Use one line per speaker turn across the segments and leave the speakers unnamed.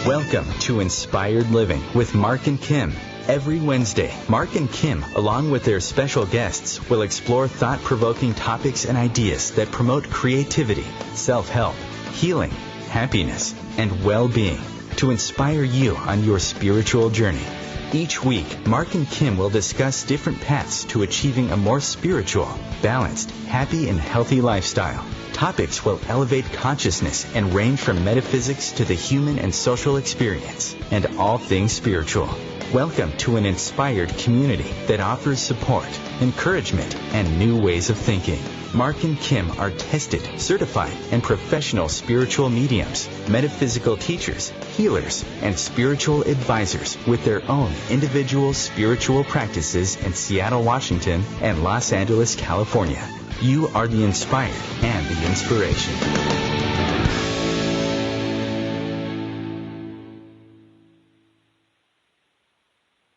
Welcome to Inspired Living with Mark and Kim. Every Wednesday, Mark and Kim, along with their special guests, will explore thought-provoking topics and ideas that promote creativity, self-help, healing, happiness, and well-being to inspire you on your spiritual journey. Each week, Mark and Kim will discuss different paths to achieving a more spiritual, balanced, happy, and healthy lifestyle. Topics will elevate consciousness and range from metaphysics to the human and social experience, and all things spiritual. Welcome to an inspired community that offers support, encouragement, and new ways of thinking. Mark and Kim are tested, certified, and professional spiritual mediums, metaphysical teachers, healers, and spiritual advisors with their own individual spiritual practices in Seattle, Washington, and Los Angeles, California. You are the inspired and the inspiration.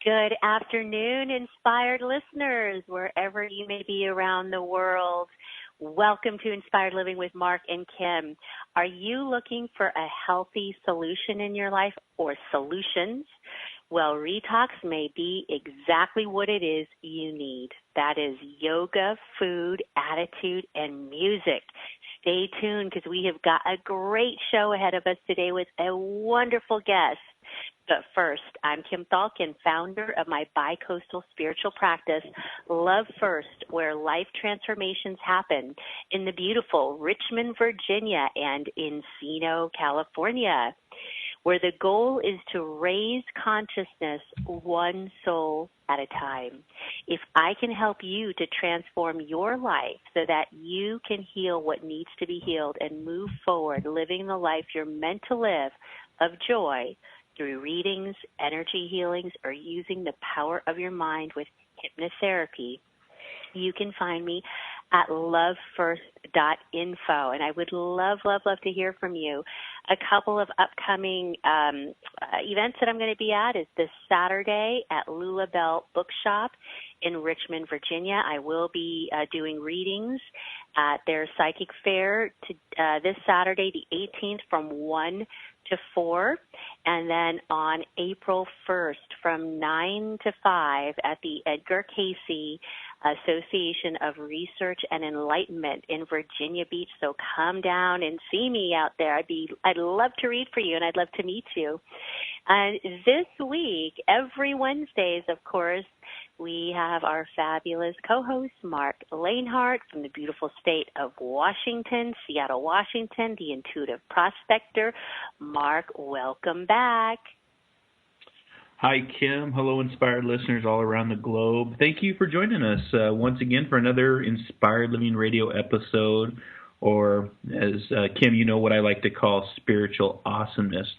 Good afternoon, inspired listeners, wherever you may be around the world. Welcome to Inspired Living with Mark and Kim. Are you looking for a healthy solution in your life or solutions? Well, Retox may be exactly what it is you need. That is yoga, food, attitude, and music. Stay tuned because we have got a great show ahead of us today with a wonderful guest. But first, I'm Kim Thalkin, founder of my bi-coastal spiritual practice, Love First, where life transformations happen in the beautiful Richmond, Virginia, and Encino, California, where the goal is to raise consciousness one soul at a time. If I can help you to transform your life so that you can heal what needs to be healed and move forward living the life you're meant to live of joy through readings, energy healings, or using the power of your mind with hypnotherapy, you can find me at lovefirst.info. And I would love to hear from you. A couple of upcoming events that I'm going to be at is this Saturday at Lula Bell Bookshop in Richmond, Virginia. I will be doing readings at their psychic fair this Saturday, the 18th, from 1 to 4, and then on April 1st from 9 to 5 at the Edgar Cayce Association of Research and Enlightenment in Virginia Beach. So come down and see me out there. I'd love to read for you, and I'd love to meet you. And this week, every Wednesdays, of course, we have our fabulous co-host, Mark Lanehart, from the beautiful state of Washington, Seattle, Washington, the intuitive prospector. Mark, welcome back.
Hi, Kim. Hello, inspired listeners all around the globe. Thank you for joining us once again for another Inspired Living Radio episode, or as Kim, you know what I like to call spiritual awesomeness.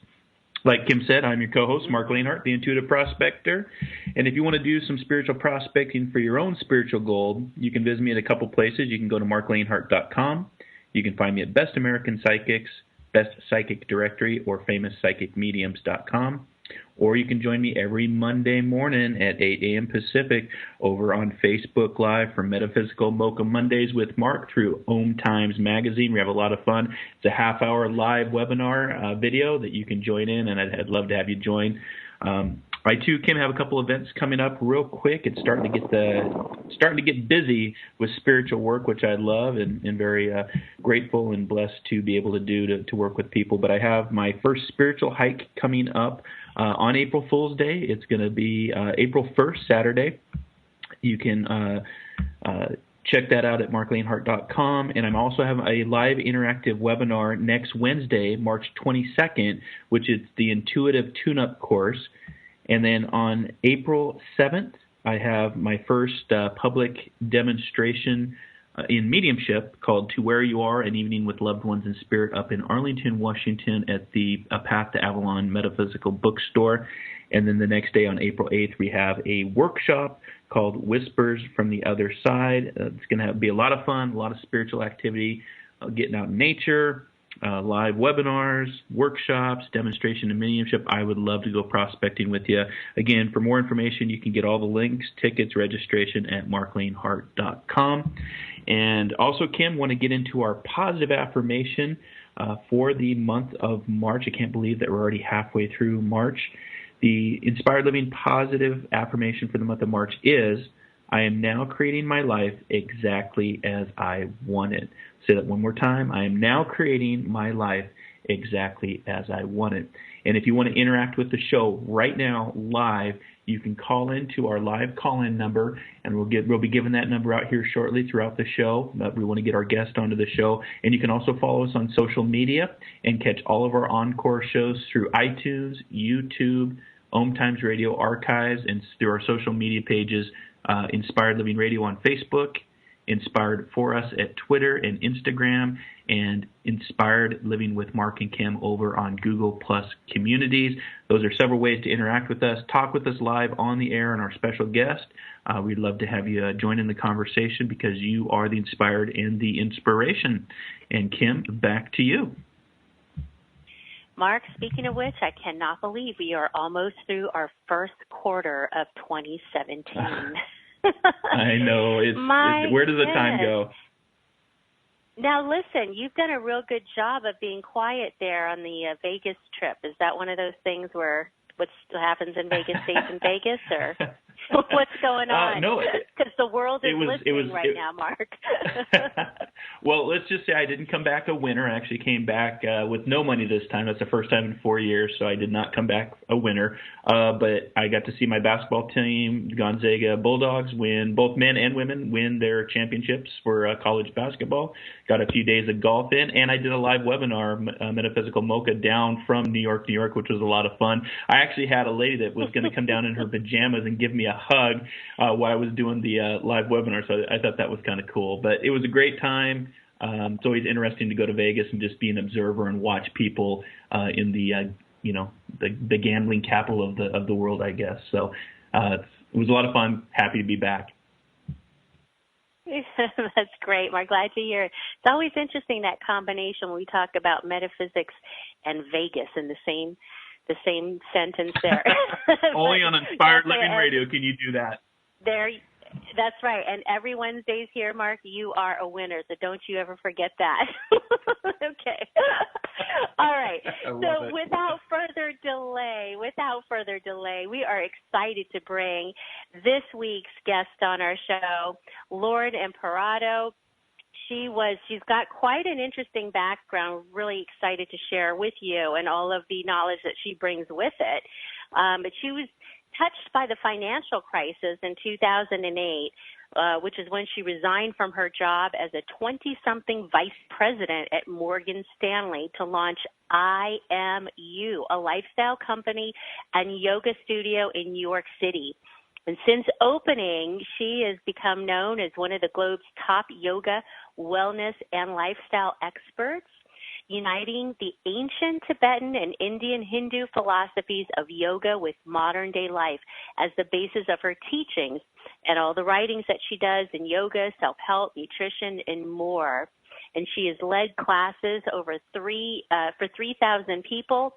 Like Kim said, I'm your co-host, Mark Lanehart, the Intuitive Prospector. And if you want to do some spiritual prospecting for your own spiritual goal, you can visit me at a couple places. You can go to marklanehart.com. You can find me at Best American Psychics, Best Psychic Directory, or FamousPsychicMediums.com. Or you can join me every Monday morning at 8 a.m. Pacific over on Facebook Live for Metaphysical Mocha Mondays with Mark through OMTimes magazine. We have a lot of fun. It's a half-hour live webinar video that you can join in, and I'd love to have you join. I too, Kim, have a couple events coming up real quick. It's starting to get busy with spiritual work, which I love and very grateful and blessed to be able to do to work with people. But I have my first spiritual hike coming up on April Fool's Day. It's going to be April 1st, Saturday. You can check that out at marklanehart.com. And I'm also having a live interactive webinar next Wednesday, March 22nd, which is the Intuitive Tune-Up course. And then on April 7th, I have my first public demonstration in mediumship called To Where You Are, An Evening with Loved Ones in Spirit up in Arlington, Washington at the Path to Avalon Metaphysical Bookstore. And then the next day on April 8th, we have a workshop called Whispers from the Other Side. It's going to be a lot of fun, a lot of spiritual activity, getting out in nature, live webinars, workshops, demonstration of mediumship. I would love to go prospecting with you. Again, for more information, you can get all the links, tickets, registration at marklanehart.com. And also, Kim, want to get into our positive affirmation for the month of March. I can't believe that we're already halfway through March. The Inspired Living positive affirmation for the month of March is, I am now creating my life exactly as I want it. Say that one more time. I am now creating my life exactly as I want it. And if you want to interact with the show right now, live, you can call in to our live call-in number, and we'll be giving that number out here shortly throughout the show. We want to get our guest onto the show. And you can also follow us on social media and catch all of our encore shows through iTunes, YouTube, OMTimes Radio Archives, and through our social media pages, Inspired Living Radio on Facebook, Inspired for Us at Twitter and Instagram, and Inspired Living with Mark and Kim over on Google Plus Communities. Those are several ways to interact with us, talk with us live on the air and our special guest. We'd love to have you join in the conversation because you are the inspired and the inspiration. And Kim, back to you.
Mark, speaking of which, I cannot believe we are almost through our first quarter of 2017.
I know. Where does the time go?
Now, listen, you've done a real good job of being quiet there on the Vegas trip. Is that one of those things where what happens in Vegas stays in Vegas, or what's going on?
No.
Because the world is listening right now, Mark.
Well, let's just say I didn't come back a winner. I actually came back with no money this time. That's the first time in 4 years, so I did not come back a winner. But I got to see my basketball team, Gonzaga Bulldogs, both men and women win their championships for college basketball. Got a few days of golf in, and I did a live webinar, Metaphysical Mocha, down from New York, which was a lot of fun. I actually had a lady that was going to come down in her pajamas and give me a hug while I was doing the live webinar, so I thought that was kind of cool. But it was a great time. It's always interesting to go to Vegas and just be an observer and watch people in the gambling capital of the world, I guess. So it was a lot of fun. Happy to be back.
That's great, Mark. Glad to hear it. It's always interesting, that combination when we talk about metaphysics and Vegas in the same sentence there.
Only on Inspired Living Radio can you do that.
That's right. And every Wednesdays here, Mark, you are a winner, so don't you ever forget that. Okay. All right. So without further delay, we are excited to bring this week's guest on our show, Lauren Imparato. She's got quite an interesting background, really excited to share with you and all of the knowledge that she brings with it. But she was touched by the financial crisis in 2008, which is when she resigned from her job as a 20-something vice president at Morgan Stanley to launch I.AM.YOU, a lifestyle company and yoga studio in New York City. And since opening, she has become known as one of the globe's top yoga, wellness, and lifestyle experts, uniting the ancient Tibetan and Indian Hindu philosophies of yoga with modern-day life as the basis of her teachings and all the writings that she does in yoga, self-help, nutrition, and more. And she has led classes for 3,000 people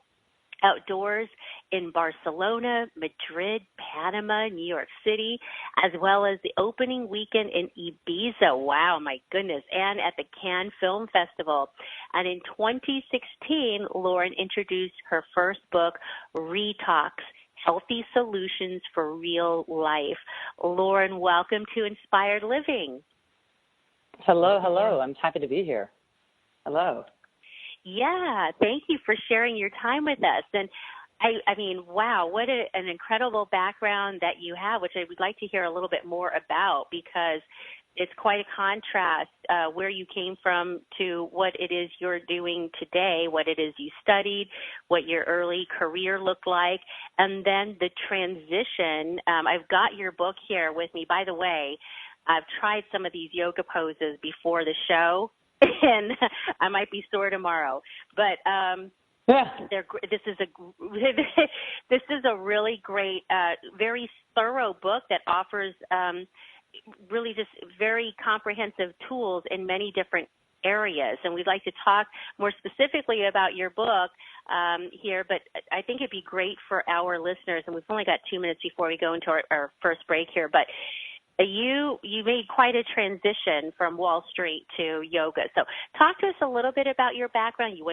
outdoors in Barcelona, Madrid, Panama, New York City, as well as the opening weekend in Ibiza. Wow, my goodness. And at the Cannes Film Festival. And in 2016, Lauren introduced her first book, Retox, Healthy Solutions for Real Life. Lauren, welcome to Inspired Living.
Hello. I'm happy to be here. Hello.
Yeah, thank you for sharing your time with us. And I mean, wow, what an incredible background that you have, which I would like to hear a little bit more about, because it's quite a contrast where you came from to what it is you're doing today, what it is you studied, what your early career looked like, and then the transition. I've got your book here with me. By the way, I've tried some of these yoga poses before the show, and I might be sore tomorrow. But this is a really great, very thorough book that offers really just very comprehensive tools in many different areas. And we'd like to talk more specifically about your book here, but I think it'd be great for our listeners, and we've only got 2 minutes before we go into our first break here, but you made quite a transition from Wall Street to yoga. So talk to us a little bit about your background. You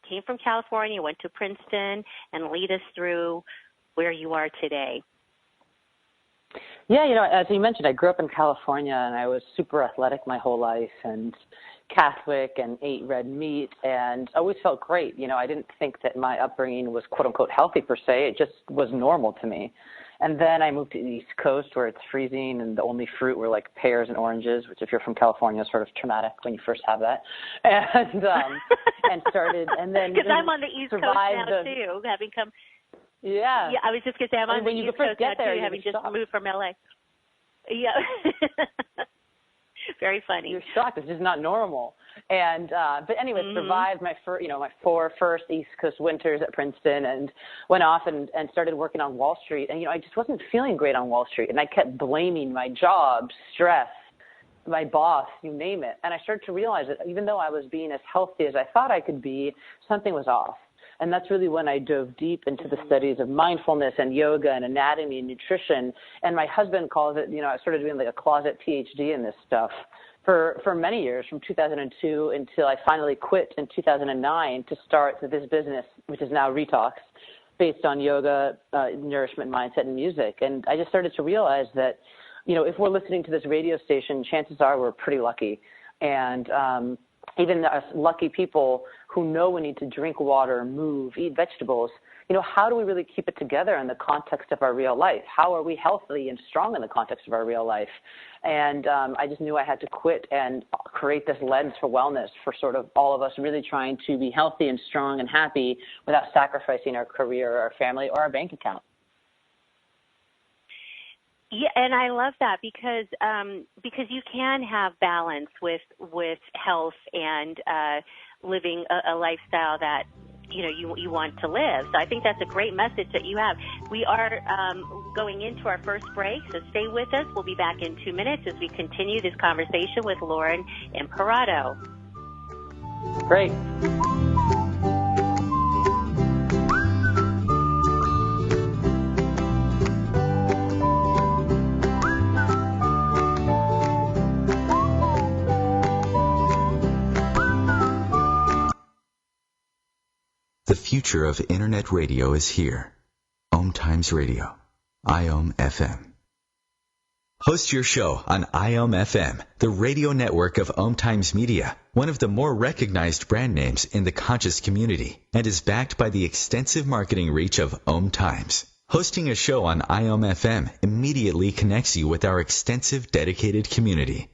came from California, went to Princeton, and lead us through where you are today.
Yeah, as you mentioned, I grew up in California, and I was super athletic my whole life and Catholic and ate red meat and always felt great. I didn't think that my upbringing was quote-unquote healthy per se. It just was normal to me. And then I moved to the East Coast where it's freezing and the only fruit were like pears and oranges, which if you're from California is sort of traumatic when you first have that. And started, and then
because I'm on the East Coast now too, having come.
Yeah.
Yeah, I was just going to say I'm on the East Coast now too, having just moved from LA. Yeah. Very funny.
You're shocked. It's just not normal. And but anyway, survived my four first East Coast winters at Princeton, and went off and started working on Wall Street. And I just wasn't feeling great on Wall Street, and I kept blaming my job, stress, my boss, you name it. And I started to realize that even though I was being as healthy as I thought I could be, something was off. And that's really when I dove deep into the studies of mindfulness and yoga and anatomy and nutrition. And my husband calls it, I started doing like a closet PhD in this stuff for many years, from 2002 until I finally quit in 2009 to start this business, which is now Retox, based on yoga, nourishment, mindset, and music. And I just started to realize that, if we're listening to this radio station, chances are we're pretty lucky. And even us lucky people who know we need to drink water, move, eat vegetables, how do we really keep it together in the context of our real life? How are we healthy and strong in the context of our real life? And I just knew I had to quit and create this lens for wellness for sort of all of us really trying to be healthy and strong and happy without sacrificing our career, our family, or our bank account.
Yeah, and I love that because you can have balance with health and living a lifestyle that you want to live. So I think that's a great message that you have. We are going into our first break, so stay with us. We'll be back in 2 minutes as we continue this conversation with Lauren Imparato.
Great.
The future of Internet radio is here. OMTimes Radio. I.AM.YOU. Host your show on I.AM.FM, the radio network of OMTimes Media, one of the more recognized brand names in the conscious community, and is backed by the extensive marketing reach of OMTimes. Hosting a show on I.AM.FM immediately connects you with our extensive dedicated community.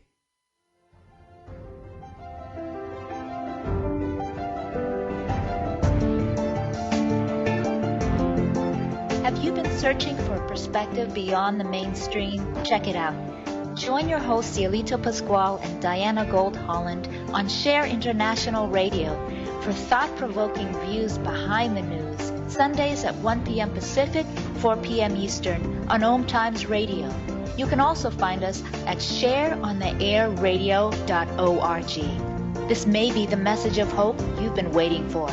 Have you been searching for a perspective beyond the mainstream? Check it out. Join your hosts Cielito Pascual and Diana Gold Holland on Share International Radio for thought-provoking views behind the news, Sundays at 1 p.m. Pacific, 4 p.m. Eastern on OMTimes Radio. You can also find us at shareontheairradio.org. This may be the message of hope you've been waiting for.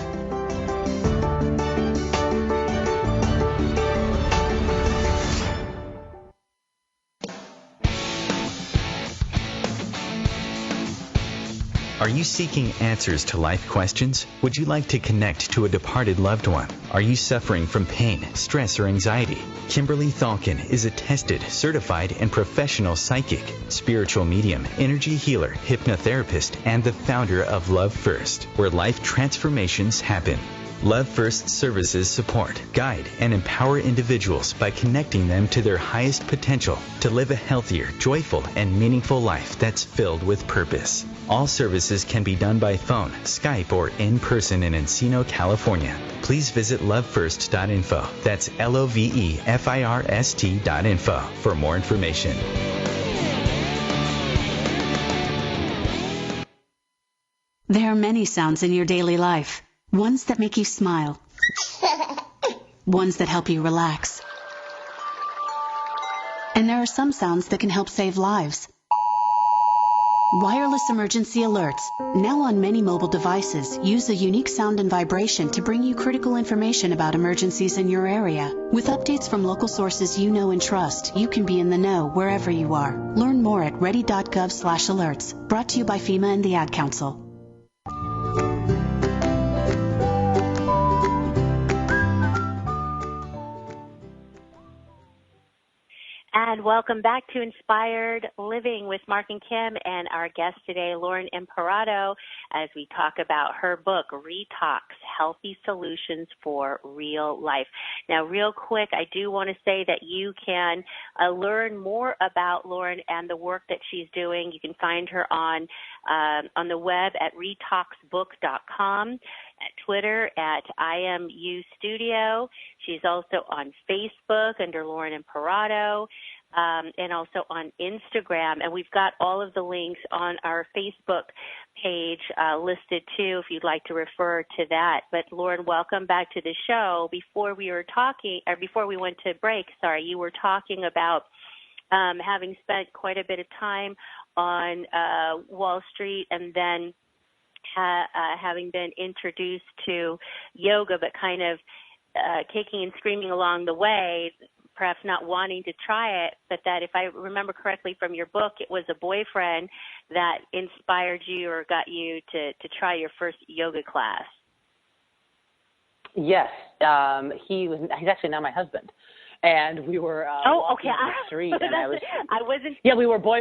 Are you seeking answers to life questions? Would you like to connect to a departed loved one? Are you suffering from pain, stress, or anxiety? Kimberly Thalkin is a tested, certified, and professional psychic, spiritual medium, energy healer, hypnotherapist, and the founder of Love First, where life transformations happen. Love First services support, guide, and empower individuals by connecting them to their highest potential to live a healthier, joyful, and meaningful life that's filled with purpose. All services can be done by phone, Skype, or in person in Encino, California. Please visit lovefirst.info. That's LOVEFIRST.info for more information.
There are many sounds in your daily life. Ones that make you smile. Ones that help you relax. And there are some sounds that can help save lives. Wireless emergency alerts, now on many mobile devices, use a unique sound and vibration to bring you critical information about emergencies in your area. With updates from local sources you know and trust, you can be in the know wherever you are. Learn more at ready.gov/alerts. Brought to you by FEMA and the Ad Council.
And welcome back to Inspired Living with Mark and Kim and our guest today, Lauren Imparato, as we talk about her book, Retox, Healthy Solutions for Real Life. Now, real quick, I do want to say that you can learn more about Lauren and the work that she's doing. You can find her on the web at retoxbook.com, at Twitter at I.AM.YOU Studio. She's also on Facebook under Lauren Imparato, and also on Instagram. And we've got all of the links on our Facebook page listed too, if you'd like to refer to that. But Lauren, welcome back to the show. Before we went to break, you were talking about having spent quite a bit of time on Wall Street and then having been introduced to yoga, but kind of kicking and screaming along the way, perhaps not wanting to try it, but that if I remember correctly from your book, it was a boyfriend that inspired you or got you to try your first yoga class.
Yes, he's actually now my husband. And we were walking down the street, and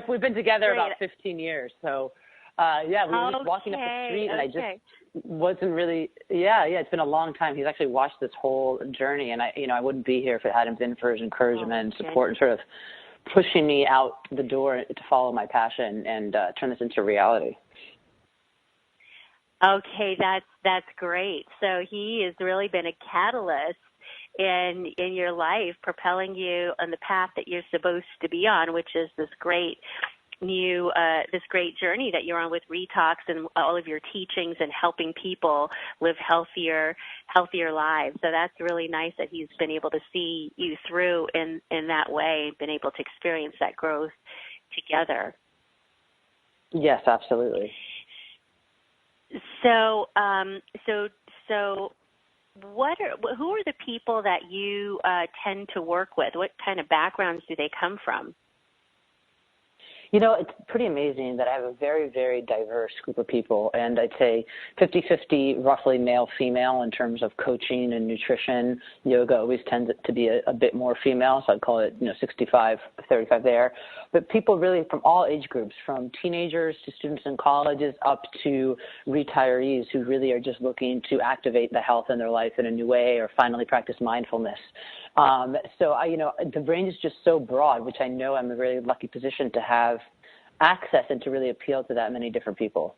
we've been together about 15 years, so we were just walking up the street, and I just wasn't really, it's been a long time. He's actually watched this whole journey, and I wouldn't be here if it hadn't been for his encouragement and support and sort of pushing me out the door to follow my passion and turn this into reality.
Okay, that's great. So he has really been a catalyst in your life, propelling you on the path that you're supposed to be on, which is this great journey that you're on with Retox and all of your teachings and helping people live healthier lives. So that's really nice that he's been able to see you through in that way, been able to experience that growth together.
Yes, absolutely.
So who are the people that you tend to work with? What kind of backgrounds do they come from?
It's pretty amazing that I have a very, very diverse group of people, and I'd say 50-50 roughly male-female in terms of coaching and nutrition. Yoga always tends to be a bit more female, so I'd call it 65-35 there. But people really from all age groups, from teenagers to students in colleges up to retirees who really are just looking to activate the health in their life in a new way or finally practice mindfulness. The range is just so broad, which I know I'm in a really lucky position to have access and to really appeal to that many different people.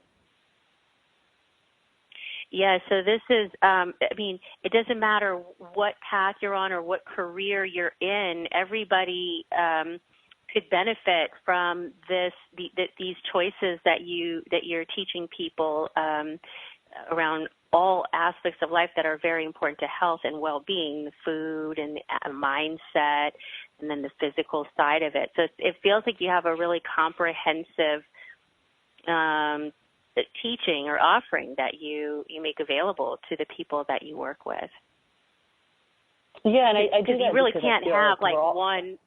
Yeah, so this is, it doesn't matter what path you're on or what career you're in. Everybody could benefit from these choices that you're teaching people around all aspects of life that are very important to health and well-being, the food and the mindset, and then the physical side of it. So it feels like you have a really comprehensive teaching or offering that you make available to the people that you work with.
Yeah, and I do that
you really can't have one.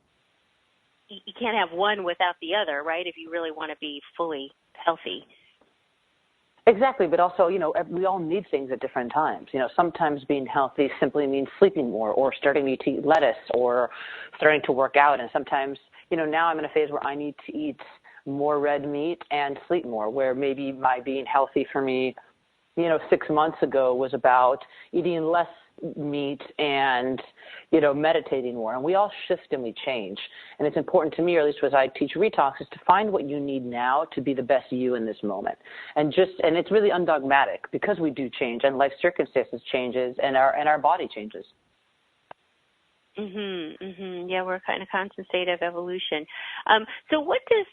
You can't have one without the other, right? If you really want to be fully healthy.
Exactly, but also, we all need things at different times. Sometimes being healthy simply means sleeping more or starting to eat lettuce or starting to work out. And sometimes, now I'm in a phase where I need to eat more red meat and sleep more, where maybe my being healthy for me, 6 months ago was about eating less meat and, meditating more. And we all shift and we change. And it's important to me, or at least as I teach Retox, is to find what you need now to be the best you in this moment. And it's really undogmatic because we do change and life circumstances changes and our body changes.
Yeah, we're kind of constant state of evolution. So what does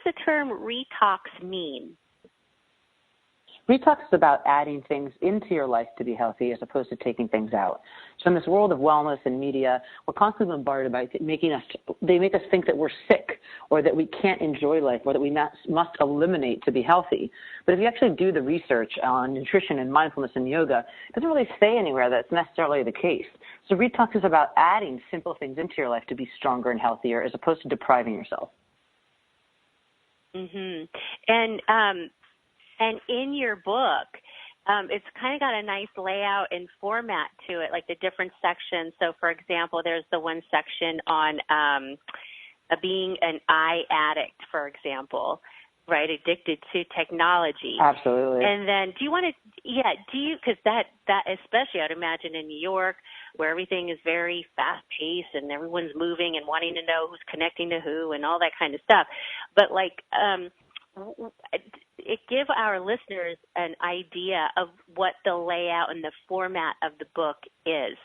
the term Retox mean?
Retox is about adding things into your life to be healthy as opposed to taking things out. So in this world of wellness and media, we're constantly bombarded by they make us think that we're sick or that we can't enjoy life or that we must eliminate to be healthy. But if you actually do the research on nutrition and mindfulness and yoga, it doesn't really say anywhere that's necessarily the case. So Retox is about adding simple things into your life to be stronger and healthier as opposed to depriving yourself.
Mhm. And in your book, it's kind of got a nice layout and format to it, like the different sections. So, for example, there's the one section on being an eye addict, for example, right, addicted to technology.
Absolutely.
And then because that especially I'd imagine in New York where everything is very fast-paced and everyone's moving and wanting to know who's connecting to who and all that kind of stuff. But, it give our listeners an idea of what the layout and the format of the book is.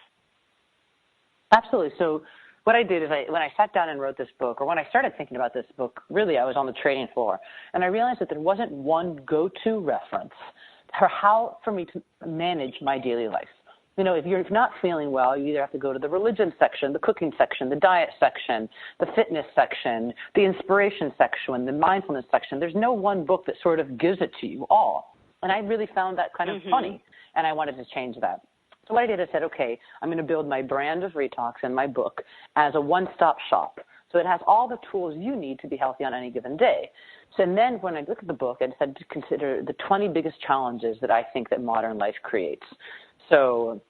Absolutely. So what I did is when I sat down and wrote this book, or when I started thinking about this book, really I was on the trading floor, and I realized that there wasn't one go-to reference for how for me to manage my daily life. You know, if you're not feeling well, you either have to go to the religion section, the cooking section, the diet section, the fitness section, the inspiration section, the mindfulness section. There's no one book that sort of gives it to you all. And I really found that kind of funny, and I wanted to change that. So what I did is said, okay, I'm going to build my brand of Retox and my book as a one-stop shop. So it has all the tools you need to be healthy on any given day. So and then when I look at the book, I decided to consider the 20 biggest challenges that I think that modern life creates. So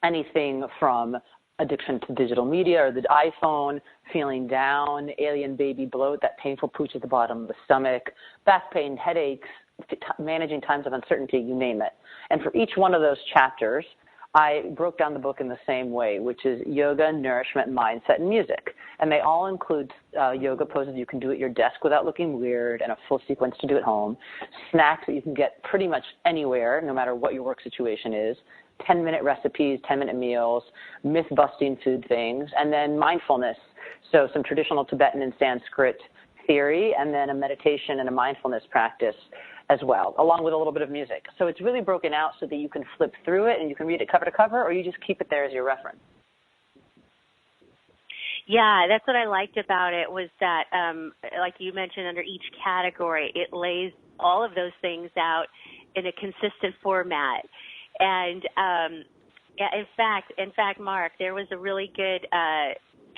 anything from addiction to digital media or the iPhone, feeling down, alien baby bloat, that painful pooch at the bottom of the stomach, back pain, headaches, managing times of uncertainty, you name it. And for each one of those chapters, I broke down the book in the same way, which is yoga, nourishment, mindset, and music. And they all include yoga poses you can do at your desk without looking weird and a full sequence to do at home, snacks that you can get pretty much anywhere, no matter what your work situation is, 10-minute recipes, 10-minute meals, myth-busting food things, and then mindfulness. So some traditional Tibetan and Sanskrit theory, and then a meditation and a mindfulness practice as well, along with a little bit of music. So it's really broken out so that you can flip through it and you can read it cover to cover, or you just keep it there as your reference.
Yeah, that's what I liked about it was that, like you mentioned, under each category, it lays all of those things out in a consistent format. And in fact, Mark, there was a really good.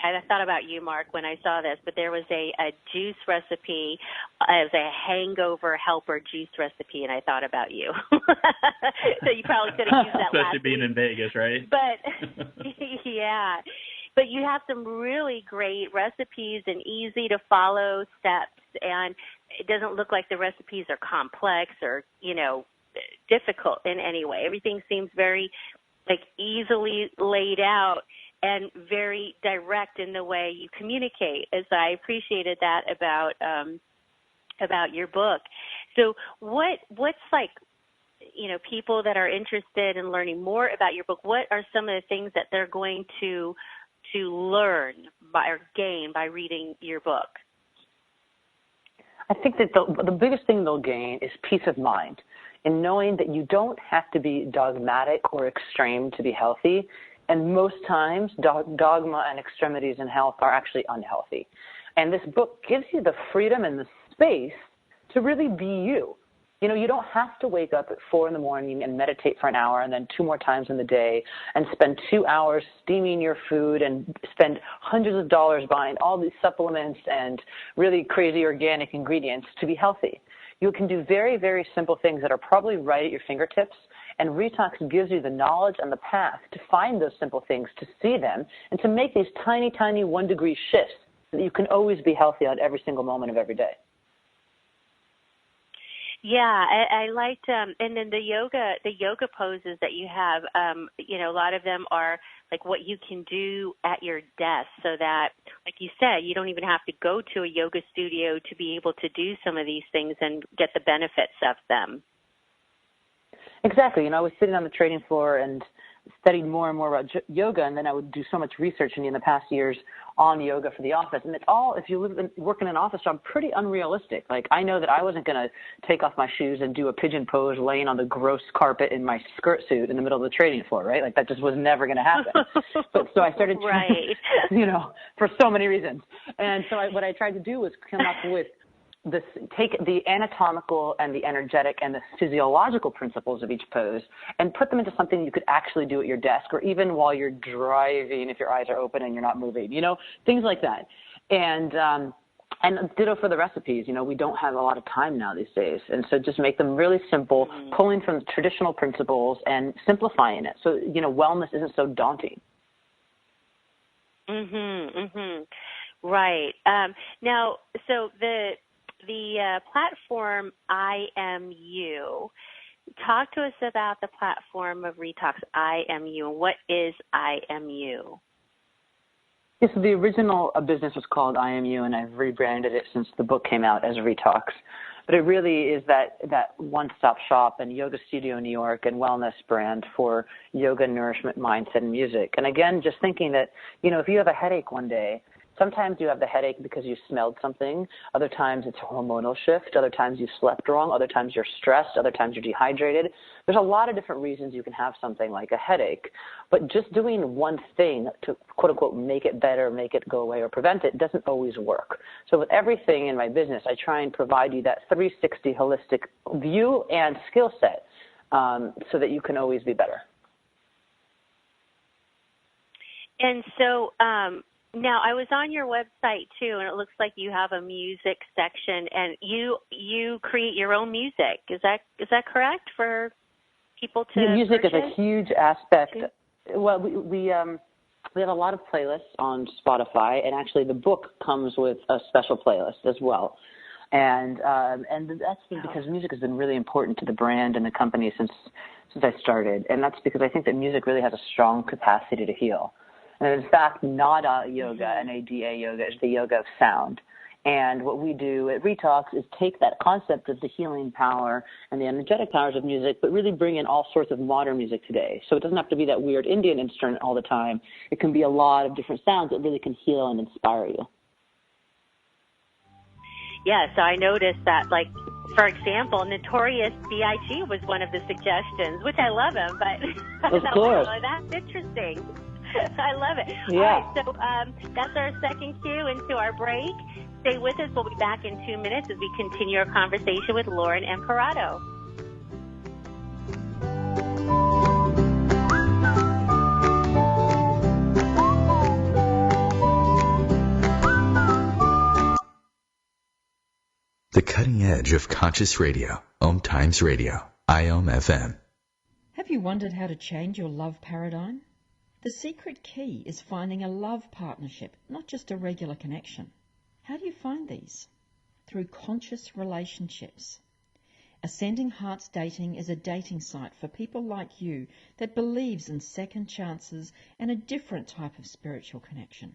I thought about you, Mark, when I saw this, but there was a juice recipe as a hangover helper juice recipe, and I thought about you. So you probably could have used that last
Especially being
week.
in Vegas, right?
But yeah, but you have some really great recipes and easy to follow steps, and it doesn't look like the recipes are complex or difficult in any way. Everything seems very easily laid out and very direct in the way you communicate. As I appreciated that about your book. So what's people that are interested in learning more about your book, what are some of the things that they're going to learn or gain by reading your book?
I think that the biggest thing they'll gain is peace of mind in knowing that you don't have to be dogmatic or extreme to be healthy. And most times, dogma and extremities in health are actually unhealthy. And this book gives you the freedom and the space to really be you. You don't have to wake up at 4 a.m. and meditate for an hour and then 2 more times in the day and spend 2 hours steaming your food and spend hundreds of dollars buying all these supplements and really crazy organic ingredients to be healthy. You can do very, very simple things that are probably right at your fingertips, and Retox gives you the knowledge and the path to find those simple things, to see them, and to make these tiny, tiny 1-degree shifts so that you can always be healthy at every single moment of every day.
Yeah, I liked, and then the yoga poses that you have, a lot of them are like what you can do at your desk so that, like you said, you don't even have to go to a yoga studio to be able to do some of these things and get the benefits of them.
Exactly. I was sitting on the trading floor and studied more and more about yoga, and then I would do so much research in the past years on yoga for the office. And it's all, if you work in an office job, pretty unrealistic. Like, I know that I wasn't going to take off my shoes and do a pigeon pose laying on the gross carpet in my skirt suit in the middle of the trading floor, right? Like, that just was never going to happen. But so I started,
right.
For so many reasons. And so what I tried to do was come up with take the anatomical and the energetic and the physiological principles of each pose and put them into something you could actually do at your desk, or even while you're driving if your eyes are open and you're not moving, things like that. And ditto for the recipes. We don't have a lot of time now these days. And so just make them really simple, pulling from traditional principles and simplifying it. So, wellness isn't so daunting.
Right. Now, so the platform I.AM.YOU. Talk to us about the platform of Retox, I.AM.YOU. What is I.AM.YOU?
Yes, so the original business was called I.AM.YOU, and I've rebranded it since the book came out as Retox. But it really is that one-stop shop and yoga studio in New York and wellness brand for yoga, nourishment, mindset, and music. And again, just thinking that, if you have a headache one day, sometimes you have the headache because you smelled something. Other times it's a hormonal shift. Other times you slept wrong. Other times you're stressed. Other times you're dehydrated. There's a lot of different reasons you can have something like a headache. But just doing one thing to, quote unquote, make it better, make it go away, or prevent it doesn't always work. So with everything in my business, I try and provide you that 360 holistic view and skill set so that you can always be better.
And so, now, I was on your website, too, and it looks like you have a music section, and you create your own music. Is that correct for people to
music
purchase?
Is a huge aspect. Well, we have a lot of playlists on Spotify, and actually the book comes with a special playlist as well. And that's because music has been really important to the brand and the company since I started, and that's because I think that music really has a strong capacity to heal. And in fact, Nada yoga, N-A-D-A yoga, is the yoga of sound. And what we do at Retox is take that concept of the healing power and the energetic powers of music, but really bring in all sorts of modern music today. So it doesn't have to be that weird Indian instrument all the time. It can be a lot of different sounds that really can heal and inspire you.
Yeah, so I noticed that, like, for example, Notorious B.I.G. was one of the suggestions, which I love him, but
of course.
That's interesting. I love it.
Yeah.
All right, so that's our second cue into our break. Stay with us. We'll be back in 2 minutes as we continue our conversation with Lauren Imparato.
The cutting edge of conscious radio, OMTimes Radio, I.AM.YOU.
Have you wondered how to change your love paradigm? The secret key is finding a love partnership, not just a regular connection. How do you find these? Through conscious relationships. Ascending Hearts Dating is a dating site for people like you that believes in second chances and a different type of spiritual connection.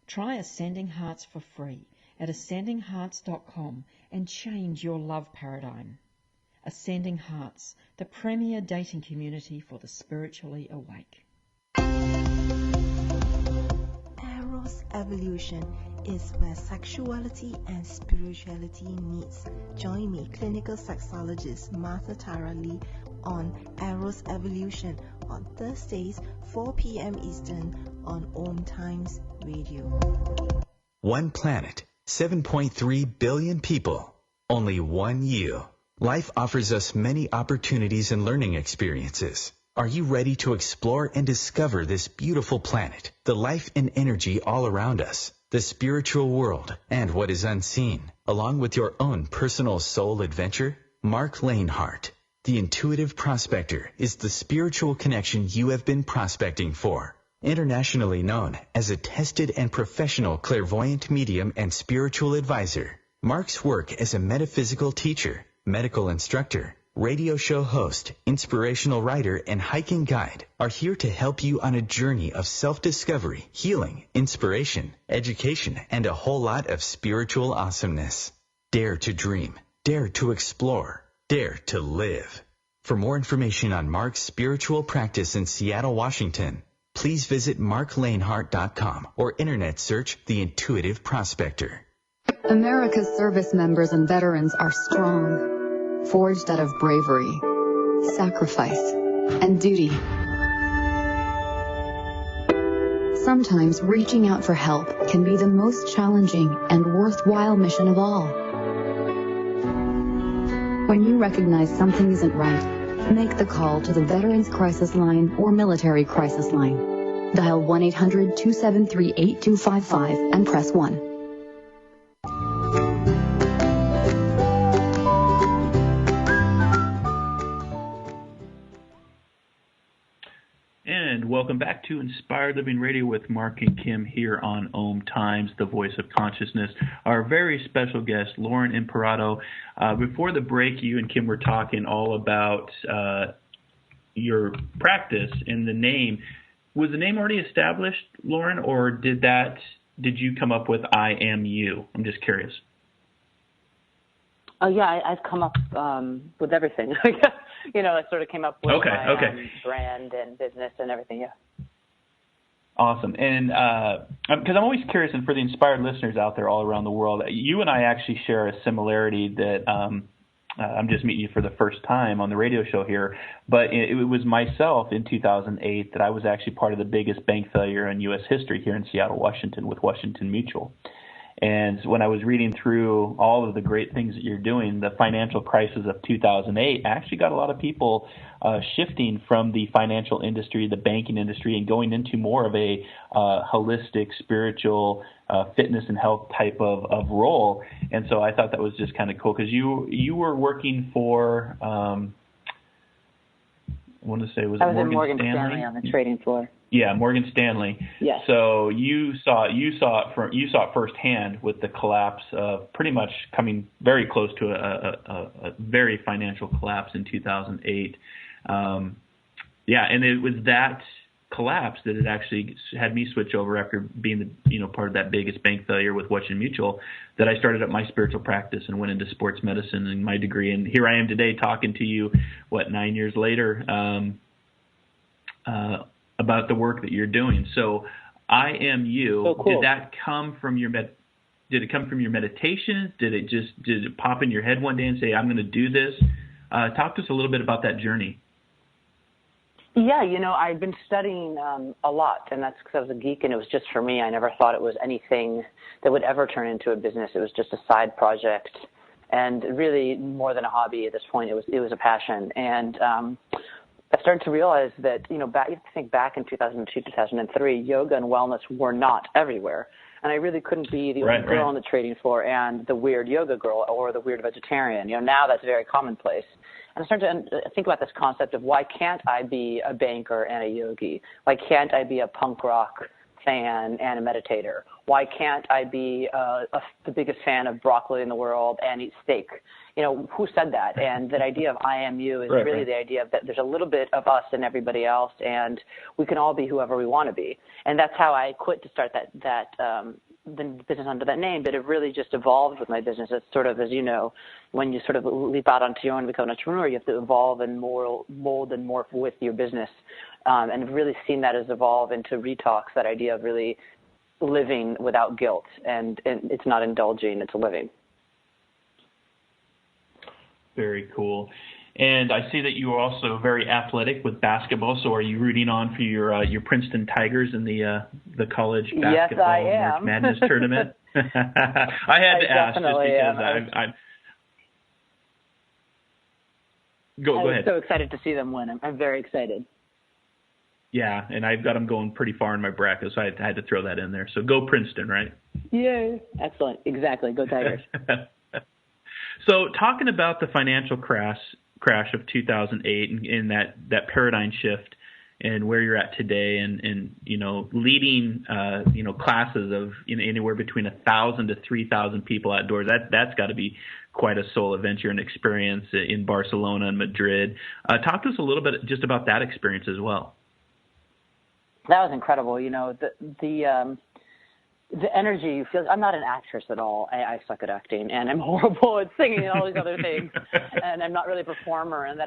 Try Ascending Hearts for free at ascendinghearts.com and change your love paradigm. Ascending Hearts, the premier dating community for the spiritually awake.
Eros Evolution is where sexuality and spirituality meets. Join me, clinical sexologist Martha Tara Lee, on Eros Evolution on Thursdays, 4 p.m. Eastern on OMTimes Radio.
One planet, 7.3 billion people, only one you. Life offers us many opportunities and learning experiences. Are you ready to explore and discover this beautiful planet, the life and energy all around us, the spiritual world, and what is unseen, along with your own personal soul adventure? Mark Lanehart, the intuitive prospector, is the spiritual connection you have been prospecting for. Internationally known as a tested and professional clairvoyant medium and spiritual advisor, Mark's work as a metaphysical teacher, medical instructor, radio show host, inspirational writer, and hiking guide are here to help you on a journey of self-discovery, healing, inspiration, education, and a whole lot of spiritual awesomeness. Dare to dream. Dare to explore. Dare to live. For more information on Mark's spiritual practice in Seattle, Washington, please visit marklanehart.com or internet search The Intuitive Prospector.
America's service members and veterans are strong, forged out of bravery, sacrifice, and duty. Sometimes reaching out for help can be the most challenging and worthwhile mission of all. When you recognize something isn't right, make the call to the Veterans Crisis Line or Military Crisis Line. Dial 1-800-273-8255 and press 1.
And welcome back to Inspired Living Radio with Mark and Kim here on OMTimes, the voice of consciousness. Our very special guest, Lauren Imparato. Before the break, you and Kim were talking all about your practice and the name. Was the name already established, Lauren, or did you come up with I.AM.YOU? I'm just curious.
Oh, yeah, I've come up with everything. I sort of came up with my brand and business and everything, yeah.
Awesome. And because I'm always curious, and for the inspired listeners out there all around the world, you and I actually share a similarity that I'm just meeting you for the first time on the radio show here, but it was myself in 2008 that I was actually part of the biggest bank failure in U.S. history here in Seattle, Washington, with Washington Mutual. And when I was reading through all of the great things that you're doing, the financial crisis of 2008 actually got a lot of people shifting from the financial industry, the banking industry, and going into more of a holistic, spiritual, fitness and health type of role. And so I thought that was just kind of cool because you were working for, I want to say, was it Morgan Stanley? I was in Morgan Stanley
on the trading floor.
Yeah, Morgan Stanley.
Yes.
So you saw it firsthand with the collapse of pretty much coming very close to a very financial collapse in 2008. And it was that collapse that it actually had me switch over after being part of that biggest bank failure with Washington Mutual, that I started up my spiritual practice and went into sports medicine and my degree. And here I am today talking to you, 9 years later, about the work that you're doing. So I.AM.YOU,
so cool.
Did it come from your meditation? Did it pop in your head one day and say, I'm going to do this? Talk to us a little bit about that journey.
Yeah, I've been studying a lot, and that's because I was a geek, and it was just for me. I never thought it was anything that would ever turn into a business. It was just a side project, and really more than a hobby at this point. It was a passion, and I started to realize that, you have to think back in 2002, 2003, yoga and wellness were not everywhere. And I really couldn't be the only girl on the trading floor and the weird yoga girl or the weird vegetarian. Now that's very commonplace. And I started to think about this concept of why can't I be a banker and a yogi? Why can't I be a punk rock fan and a meditator? Why can't I be the biggest fan of broccoli in the world and eat steak? Who said that? And that idea of I.AM.YOU is really the idea of that there's a little bit of us and everybody else, and we can all be whoever we want to be. And that's how I quit to start the business under that name, but it really just evolved with my business. It's sort of, as you know, when you sort of leap out onto your own and become an entrepreneur, you have to evolve and mold and morph with your business. And I've really seen that as evolve into Retox, that idea of really living without guilt. And it's not indulging, it's living.
Very cool. And I see that you are also very athletic with basketball. So are you rooting on for your Princeton Tigers in the college basketball March Madness tournament? I had to ask just because I'm Go ahead.
I'm so excited to see them win. I'm very excited.
Yeah, and I've got them going pretty far in my bracket, so I had to throw that in there. So go Princeton, right?
Yay. Excellent. Exactly. Go Tigers.
So talking about the financial crash of 2008 and that paradigm shift and where you're at today and leading classes of anywhere between 1,000 to 3,000 people outdoors, that's got to be quite a soul adventure and experience in Barcelona and Madrid. Talk to us a little bit just about that experience as well.
That was incredible. the energy you feel. I'm not an actress at all. I suck at acting, and I'm horrible at singing and all these other things, and I'm not really a performer. And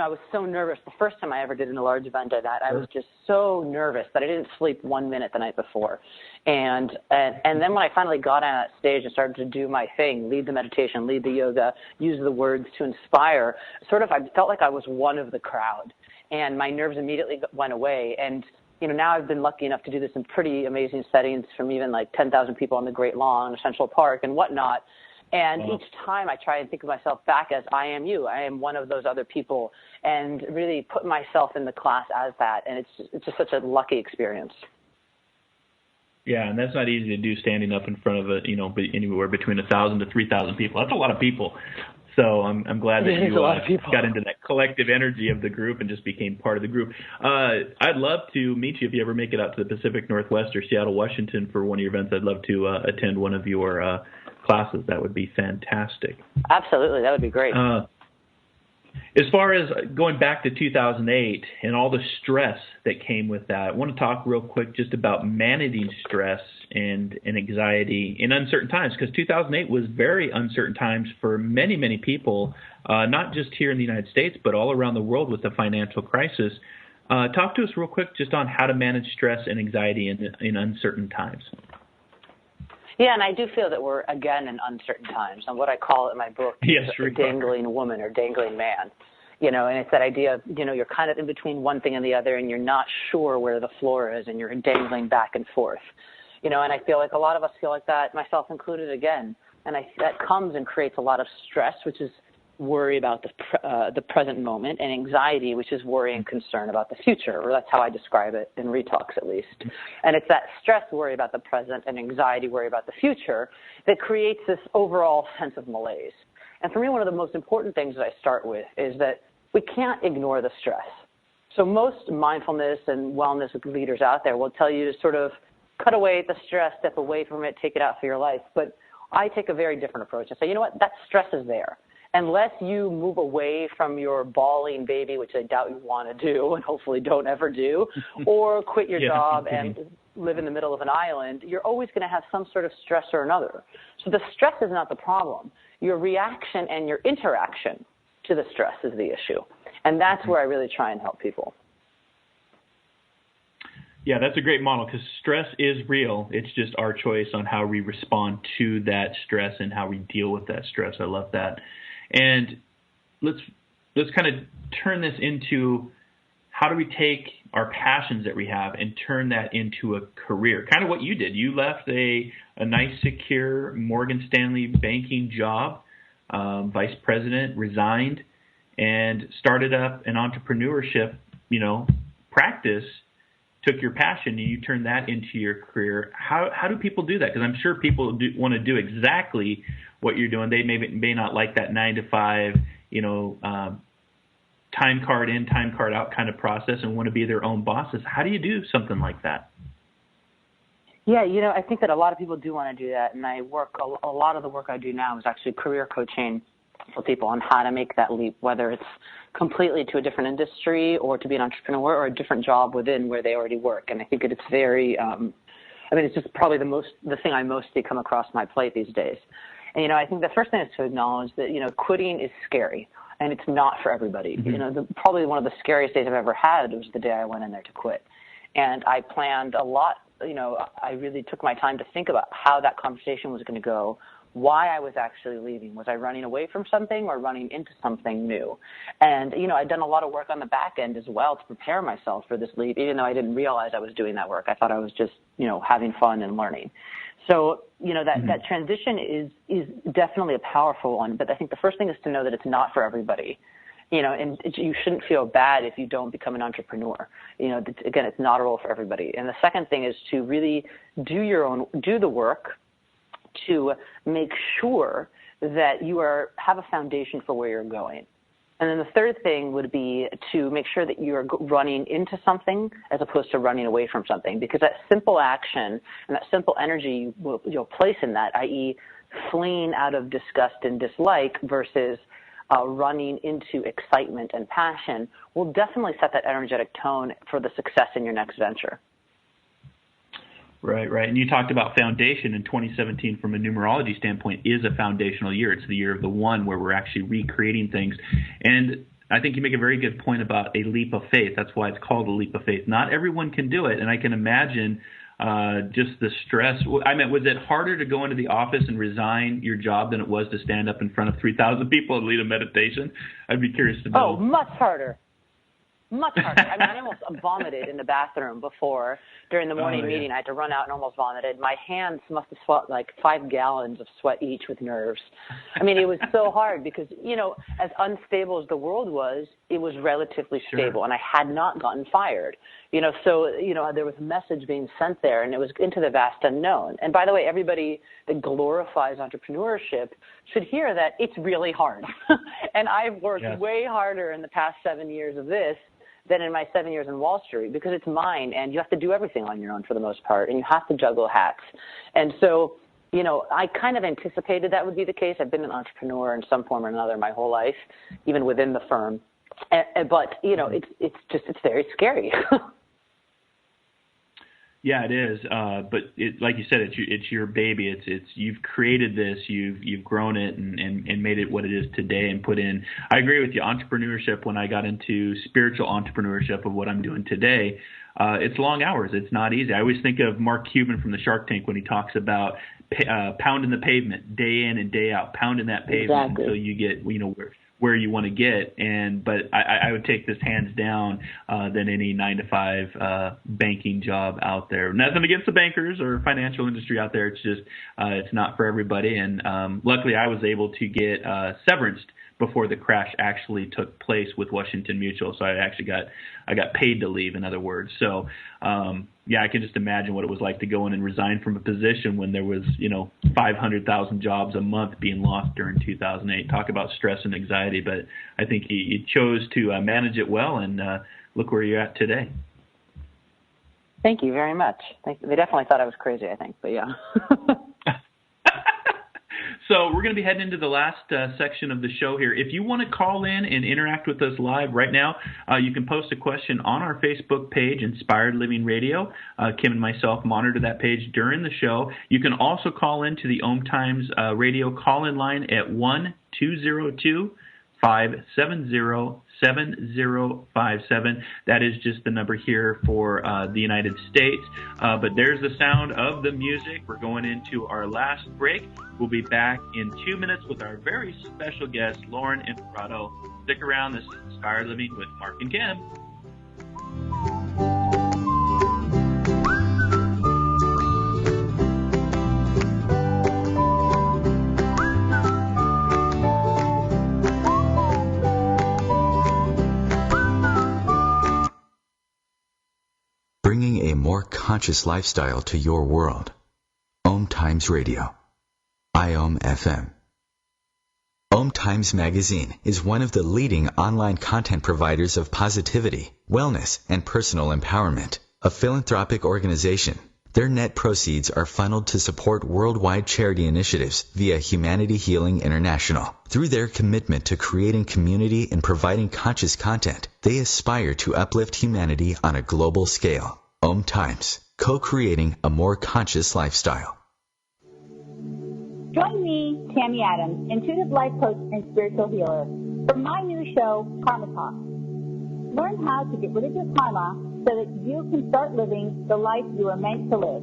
I was so nervous. The first time I ever did in a large event like that, I was just so nervous that I didn't sleep 1 minute the night before. And then when I finally got on that stage and started to do my thing, lead the meditation, lead the yoga, use the words to inspire, I felt like I was one of the crowd. And my nerves immediately went away. And, now I've been lucky enough to do this in pretty amazing settings from even like 10,000 people on the Great Lawn, Central Park, and whatnot. And each time I try and think of myself back as I am you. I am one of those other people, and really put myself in the class as that. And it's just such a lucky experience.
Yeah, and that's not easy to do, standing up in front of anywhere between 1,000 to 3,000 people. That's a lot of people. So I'm glad that you got into that collective energy of the group and just became part of the group. I'd love to meet you if you ever make it out to the Pacific Northwest or Seattle, Washington for one of your events. I'd love to attend one of your classes. That would be fantastic.
Absolutely, that would be great.
As far as going back to 2008 and all the stress that came with that, I want to talk real quick just about managing stress and anxiety in uncertain times, because 2008 was very uncertain times for many, many people, not just here in the United States, but all around the world with the financial crisis. Talk to us real quick just on how to manage stress and anxiety in uncertain times.
Yeah, and I do feel that we're, again, in uncertain times. And what I call it in my book is a dangling woman or dangling man. And it's that idea of, you're kind of in between one thing and the other, and you're not sure where the floor is, and you're dangling back and forth. And I feel like a lot of us feel like that, myself included, again. And that comes and creates a lot of stress, which is worry about the present moment, and anxiety, which is worry and concern about the future, or that's how I describe it in Retox, at least. And it's that stress, worry about the present, and anxiety, worry about the future, that creates this overall sense of malaise. And for me, one of the most important things that I start with is that we can't ignore the stress. So most mindfulness and wellness leaders out there will tell you to sort of cut away the stress, step away from it, take it out for your life. But I take a very different approach and say, that stress is there. Unless you move away from your bawling baby, which I doubt you want to do and hopefully don't ever do, or quit your job and live in the middle of an island, you're always going to have some sort of stress or another. So the stress is not the problem. Your reaction and your interaction to the stress is the issue. And that's where I really try and help people.
Yeah, that's a great model, because stress is real. It's just our choice on how we respond to that stress and how we deal with that stress. I love that. And let's kind of turn this into, how do we take our passions that we have and turn that into a career? Kind of what you did. You left a nice, secure Morgan Stanley banking job, vice president, resigned, and started up an entrepreneurship, practice, took your passion and you turned that into your career. How do people do that? Because I'm sure people want to do exactly what you're doing. They may not like that 9 to 5, time card in, time card out kind of process, and want to be their own bosses. How do you do something like that?
Yeah, I think that a lot of people do want to do that, and I work a lot of the work I do now is actually career coaching for people on how to make that leap, whether it's completely to a different industry or to be an entrepreneur or a different job within where they already work. And I think it's very, it's just probably the thing I mostly come across my plate these days. And, I think the first thing is to acknowledge that, quitting is scary, and it's not for everybody. Mm-hmm. Probably one of the scariest days I've ever had was the day I went in there to quit. And I planned a lot. I really took my time to think about how that conversation was going to go, why I was actually leaving. Was I running away from something or running into something new? And, I'd done a lot of work on the back end as well to prepare myself for this leave, even though I didn't realize I was doing that work. I thought I was just, having fun and learning. So, that transition is definitely a powerful one. But I think the first thing is to know that it's not for everybody. And you shouldn't feel bad if you don't become an entrepreneur. Again, it's not a role for everybody. And the second thing is to really do the work to make sure that you have a foundation for where you're going. And then the third thing would be to make sure that you're running into something as opposed to running away from something, because that simple action and that simple energy you'll place in that, i.e. fleeing out of disgust and dislike versus running into excitement and passion, will definitely set that energetic tone for the success in your next venture.
Right. And you talked about foundation in 2017 from a numerology standpoint is a foundational year. It's the year of the one where we're actually recreating things. And I think you make a very good point about a leap of faith. That's why it's called a leap of faith. Not everyone can do it. And I can imagine just the stress. I mean, was it harder to go into the office and resign your job than it was to stand up in front of 3,000 people and lead a meditation? I'd be curious to know.
Oh, much harder. Much harder. I mean, I almost vomited in the bathroom before during the morning meeting. I had to run out and almost vomited. My hands must have sweat like 5 gallons of sweat each with nerves. I mean, it was so hard because, as unstable as the world was, it was relatively stable, and I had not gotten fired. So there was a message being sent there, and it was into the vast unknown. And by the way, everybody that glorifies entrepreneurship should hear that it's really hard. And I've worked way harder in the past 7 years of this than in my 7 years in Wall Street, because it's mine, and you have to do everything on your own for the most part, and you have to juggle hats. And so, I kind of anticipated that would be the case. I've been an entrepreneur in some form or another my whole life, even within the firm. But, it's very scary.
Yeah, it is. But like you said, it's your baby. It's you've created this, you've grown it and made it what it is today and put in. I agree with you. Entrepreneurship, when I got into spiritual entrepreneurship of what I'm doing today, it's long hours. It's not easy. I always think of Mark Cuban from the Shark Tank when he talks about pounding the pavement day in and day out, pounding that pavement until you get where you want to get. But I would take this hands down than any 9-to-5 banking job out there. Nothing against the bankers or financial industry out there. It's just it's not for everybody. And luckily, I was able to get severanced before the crash actually took place with Washington Mutual. So I got paid to leave, in other words. So I can just imagine what it was like to go in and resign from a position when there was 500,000 jobs a month being lost during 2008. Talk about stress and anxiety, but I think you chose to manage it well, and look where you're at today.
Thank you very much. They definitely thought I was crazy, I think, but yeah.
So we're going to be heading into the last section of the show here. If you want to call in and interact with us live right now, you can post a question on our Facebook page, Inspired Living Radio. Kim and myself monitor that page during the show. You can also call in to the OMTimes radio call-in line at 1-202-570-7057. That is just the number here for the United States. But there's the sound of the music. We're going into our last break. We'll be back in 2 minutes with our very special guest, Lauren Imparato. Stick around. This is Inspired Living with Mark and Kim.
Bringing a more conscious lifestyle to your world. OMTimes Radio. I.AM.YOU. OMTimes Magazine is one of the leading online content providers of positivity, wellness, and personal empowerment. A philanthropic organization, their net proceeds are funneled to support worldwide charity initiatives via Humanity Healing International. Through their commitment to creating community and providing conscious content, they aspire to uplift humanity on a global scale. OMTimes, co-creating a more conscious lifestyle.
Join me, Tammy Adams, intuitive life coach and spiritual healer, for my new show, Karma Talk. Learn how to get rid of your karma so that you can start living the life you are meant to live.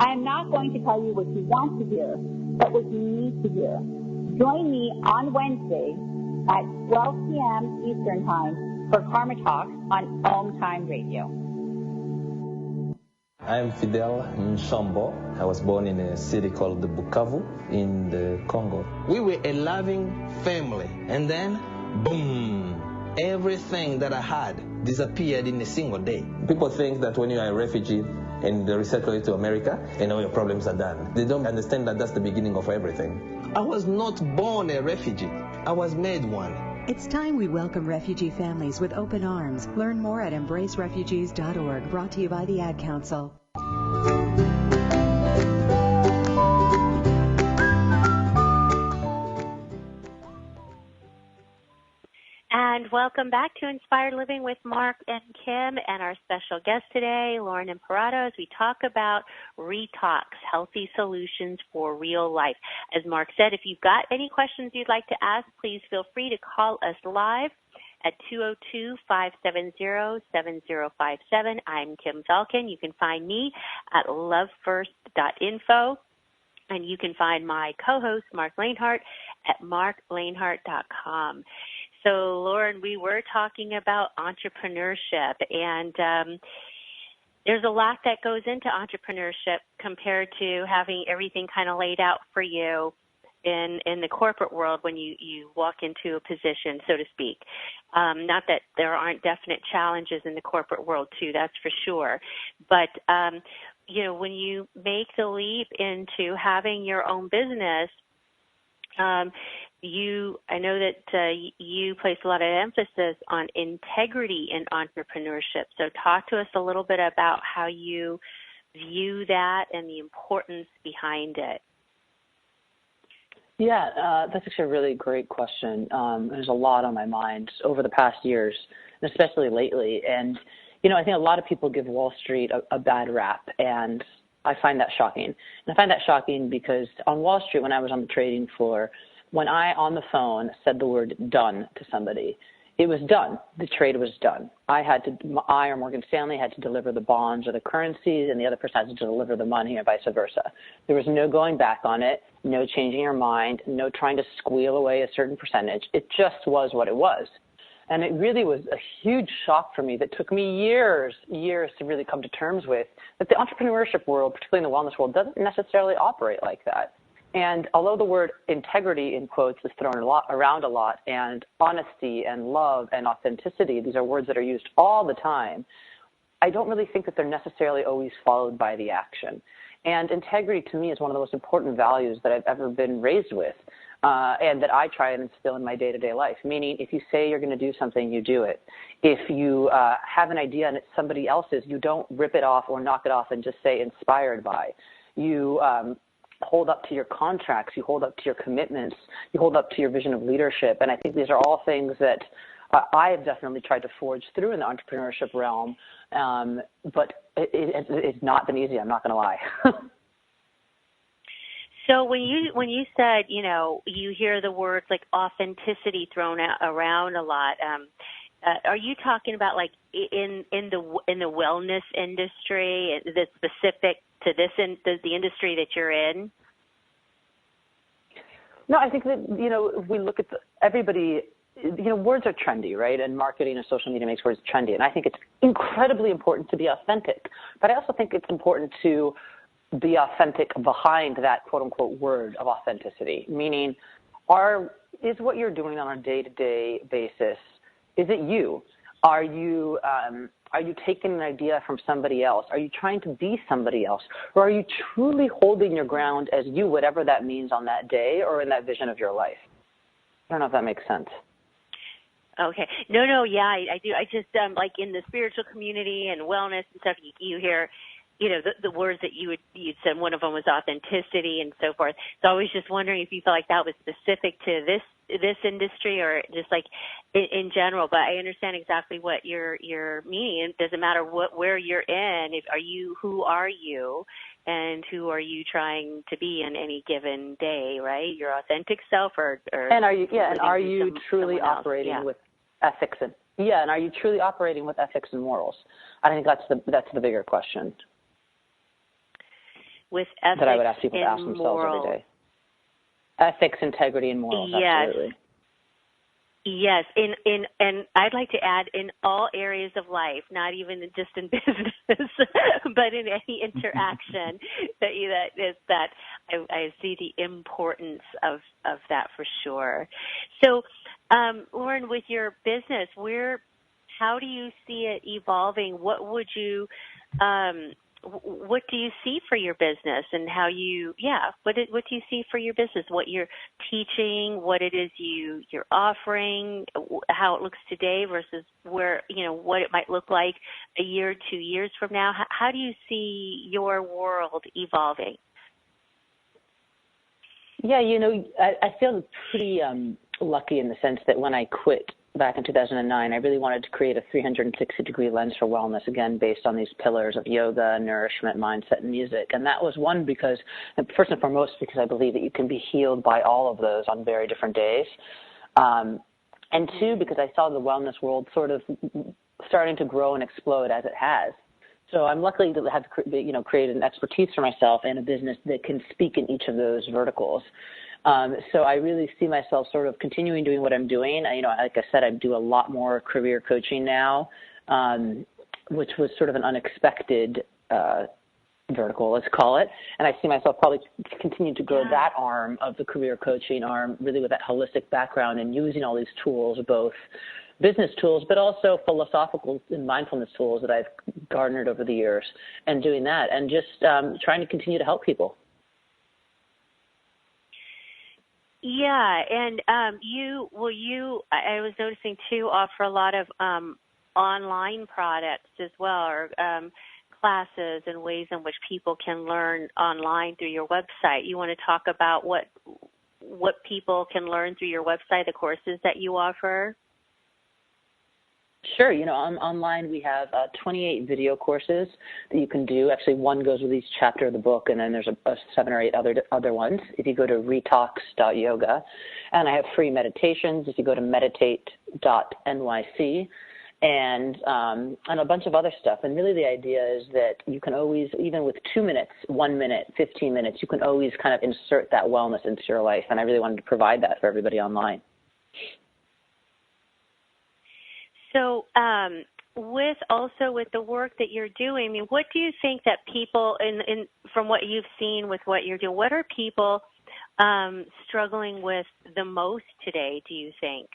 I am not going to tell you what you want to hear, but what you need to hear. Join me on Wednesday at 12 p.m. Eastern Time for Karma Talk on OMTime Radio.
I'm Fidel Nshambo. I was born in a city called Bukavu in the Congo. We were a loving family, and then, boom, everything that I had disappeared in a single day. People think that when you are a refugee and they resettle you to America, and all your problems are done. They don't understand that that's the beginning of everything. I was not born a refugee. I was made one.
It's time we welcome refugee families with open arms. Learn more at embracerefugees.org, brought to you by the Ad Council.
And And welcome back to Inspired Living with Mark and Kim and our special guest today, Lauren Imparato, as we talk about Retox, healthy solutions for real life. As Mark said, if you've got any questions you'd like to ask, please feel free to call us live at 202-570-7057. I'm Kim Falcon. You can find me at lovefirst.info. And you can find my co-host, Mark Lanehart, at marklanehart.com. So, Lauren, we were talking about entrepreneurship, and there's a lot that goes into entrepreneurship compared to having everything kind of laid out for you in the corporate world when you walk into a position, so to speak. Not that there aren't definite challenges in the corporate world, too, that's for sure. But when you make the leap into having your own business, I know that you place a lot of emphasis on integrity in entrepreneurship. So talk to us a little bit about how you view that and the importance behind it.
Yeah, that's actually a really great question. There's a lot on my mind over the past years, and especially lately. And I think a lot of people give Wall Street a bad rap, and I find that shocking. And I find that shocking because on Wall Street, when I was on the trading floor, when I, on the phone, said the word done to somebody, it was done. The trade was done. I or Morgan Stanley had to deliver the bonds or the currencies, and the other person had to deliver the money, or vice versa. There was no going back on it, no changing your mind, no trying to squeal away a certain percentage. It just was what it was. And it really was a huge shock for me that took me years to really come to terms with, that the entrepreneurship world, particularly in the wellness world, doesn't necessarily operate like that. And although the word integrity, in quotes, is thrown around a lot, and honesty and love and authenticity, these are words that are used all the time, I don't really think that they're necessarily always followed by the action. And integrity, to me, is one of the most important values that I've ever been raised with. And that I try and instill in my day-to-day life, meaning if you say you're going to do something, you do it. If you have an idea and it's somebody else's, you don't rip it off or knock it off and just say inspired by. You hold up to your contracts, you hold up to your commitments, you hold up to your vision of leadership. And I think these are all things that I have definitely tried to forge through in the entrepreneurship realm, but it's not been easy, I'm not going to lie.
So when you said, you hear the words like authenticity thrown around a lot, are you talking about like in the wellness industry that's specific to the industry that you're in?
No, I think that, if we look at everybody, words are trendy, right? And marketing and social media makes words trendy. And I think it's incredibly important to be authentic. But I also think it's important to be authentic behind that quote-unquote word of authenticity, meaning is what you're doing on a day-to-day basis, is it you? Are you taking an idea from somebody else? Are you trying to be somebody else? Or are you truly holding your ground as you, whatever that means on that day or in that vision of your life? I don't know if that makes sense.
Okay. No, yeah, I do. I just, like in the spiritual community and wellness and stuff, you hear, the words that you'd said, one of them was authenticity and so forth. So I was just wondering if you felt like that was specific to this industry or just like in general. But I understand exactly what you're meaning. It doesn't matter where you're in. Who are you, and who are you trying to be in any given day, right? Your authentic self, and
are you truly operating with ethics and are you truly operating with ethics and morals? I think that's the bigger question.
With ethics
that I would ask people to ask themselves
morals.
every day. Ethics, integrity, and morals,
yes.
Absolutely.
Yes, and I'd like to add in all areas of life, not even just in business, but in any interaction that I see the importance of that for sure. So, Lauren, with your business, how do you see it evolving? What do you see for your business, and what do you see for your business, what you're teaching, what it is you're offering, how it looks today versus what it might look like a year, 2 years from now? How do you see your world evolving?
Yeah, I feel pretty lucky in the sense that when I quit back in 2009, I really wanted to create a 360-degree lens for wellness, again, based on these pillars of yoga, nourishment, mindset, and music. And that was one because, first and foremost, because I believe that you can be healed by all of those on very different days. And two, because I saw the wellness world sort of starting to grow and explode as it has. So I'm lucky to have, created an expertise for myself and a business that can speak in each of those verticals. So I really see myself sort of continuing doing what I'm doing. Like I said, I do a lot more career coaching now, which was sort of an unexpected vertical, let's call it. And I see myself probably continue to grow that arm of the career coaching arm, really with that holistic background and using all these tools, both business tools, but also philosophical and mindfulness tools that I've garnered over the years, and doing that and just trying to continue to help people.
Yeah, and I was noticing too, offer a lot of online products as well, or classes and ways in which people can learn online through your website. You want to talk about what people can learn through your website, the courses that you offer?
Sure. Online we have 28 video courses that you can do. Actually, one goes with each chapter of the book, and then there's a 7 or 8 other ones. If you go to retox.yoga, and I have free meditations. If you go to meditate.nyc, and a bunch of other stuff. And really the idea is that you can always, even with 2 minutes, 1 minute, 15 minutes, you can always kind of insert that wellness into your life. And I really wanted to provide that for everybody online.
So with the work that you're doing, I mean, what do you think that people, from what you've seen with what you're doing, what are people struggling with the most today, do you think?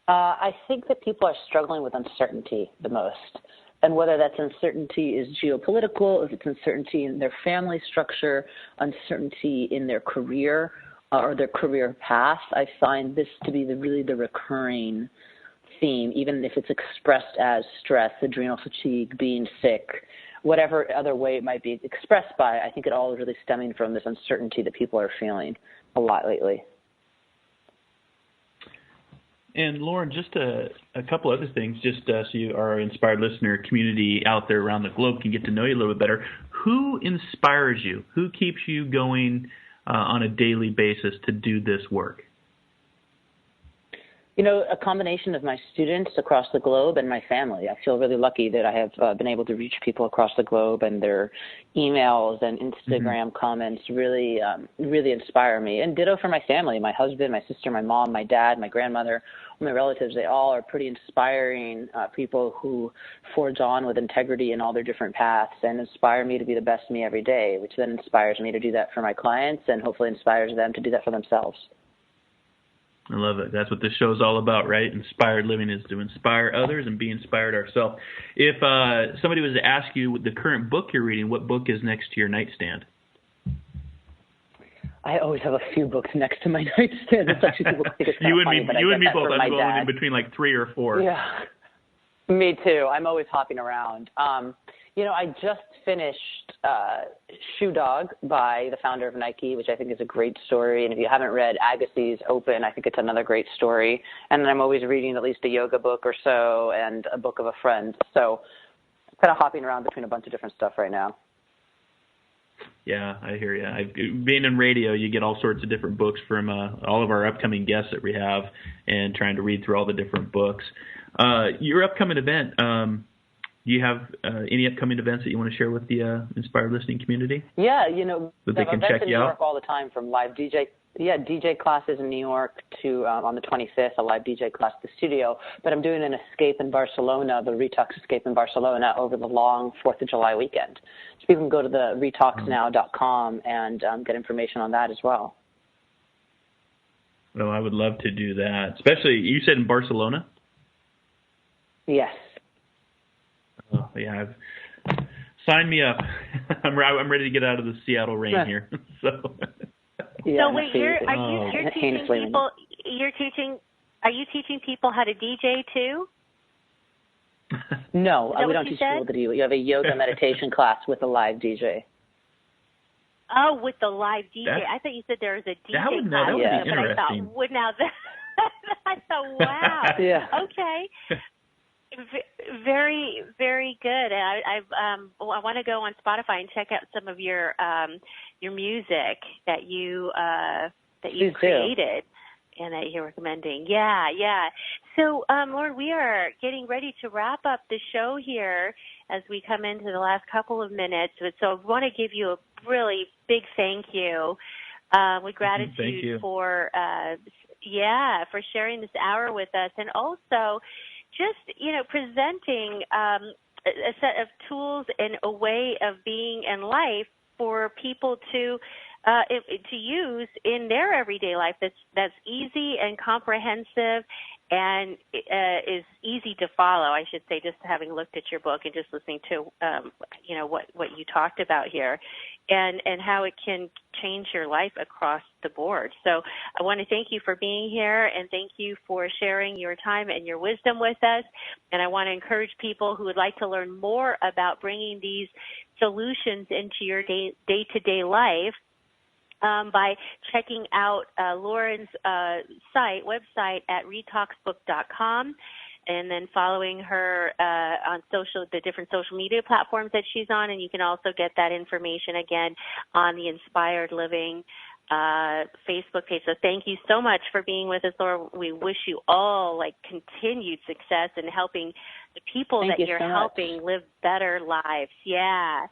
I think that people are struggling with uncertainty the most. And whether that's uncertainty is geopolitical, if it's uncertainty in their family structure, uncertainty in their career, or their career path, I find this to be really the recurring theme, even if it's expressed as stress, adrenal fatigue, being sick, whatever other way it might be expressed by. I think it all is really stemming from this uncertainty that people are feeling a lot lately.
And Lauren, just a couple other things, just so our inspired listener community out there around the globe can get to know you a little bit better. Who inspires you? Who keeps you going on a daily basis to do this work?
A combination of my students across the globe and my family. I feel really lucky that I have been able to reach people across the globe, and their emails and Instagram comments really inspire me. And ditto for my family, my husband, my sister, my mom, my dad, my grandmother, my relatives. They all are pretty inspiring people who forge on with integrity in all their different paths and inspire me to be the best me every day, which then inspires me to do that for my clients and hopefully inspires them to do that for themselves.
I love it. That's what this show is all about, right? Inspired living is to inspire others and be inspired ourselves. If somebody was to ask you the current book you're reading, what book is next to your nightstand?
I always have a few books next to my nightstand. It's actually people think it's kind of funny, but I get that from my dad.
I'm going in between like 3 or 4.
Yeah, me too. I'm always hopping around. I just finished Shoe Dog by the founder of Nike, which I think is a great story. And if you haven't read Agassiz Open, I think it's another great story. And then I'm always reading at least a yoga book or so and a book of a friend. So kind of hopping around between a bunch of different stuff right now.
Yeah, I hear you. Being in radio, you get all sorts of different books from all of our upcoming guests that we have, and trying to read through all the different books. Your upcoming event, do you have any upcoming events that you want to share with the Inspired Listening community?
Yeah,
that they can check
in
you
New
out?
York all the time, from live DJ classes in New York to on the 25th, a live DJ class at the studio. But I'm doing an escape in Barcelona, the Retox escape in Barcelona, over the long 4th of July weekend. So people can go to the retoxnow.com and get information on that as well.
Well, I would love to do that. Especially, you said in Barcelona?
Yes.
Oh, yeah. Sign me up. I'm ready to get out of the Seattle rain here. So.
Yeah, so wait, are you teaching people how to DJ too?
No, we don't teach people to do. You have a yoga meditation class with a live DJ.
Oh, with the live DJ. I thought you said there was a DJ class.
That would be interesting.
But I thought, Wow.
Yeah.
Okay. Very, very good. And I want to go on Spotify and check out some of your music that you created and that you're recommending. Yeah. So, Lauren, we are getting ready to wrap up the show here as we come into the last couple of minutes. So I want to give you a really big thank you with gratitude for sharing this hour with us, and also just, presenting a set of tools and a way of being in life for people to use in their everyday life that's easy and comprehensive and is easy to follow, I should say, just having looked at your book and just listening to, what you talked about here and how it can change your life across the board. So I want to thank you for being here and thank you for sharing your time and your wisdom with us. And I want to encourage people who would like to learn more about bringing these solutions into your day-to-day life by checking out Lauren's website at retoxbook.com, and then following her on the different social media platforms that she's on. And you can also get that information again on the Inspired Living Facebook page. So thank you so much for being with us, Laura. We wish you all continued success in helping the people that you're helping live better lives. Yeah.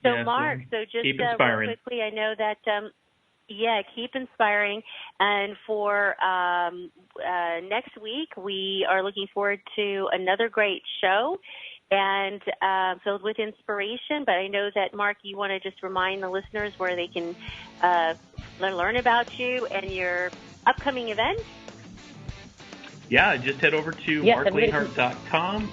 So Mark, so just real quickly, I know that keep inspiring. And for next week, we are looking forward to another great show and filled with inspiration. But I know that, Mark, you want to just remind the listeners where they can learn about you and your upcoming events.
Yeah, just head over to marklehart.com,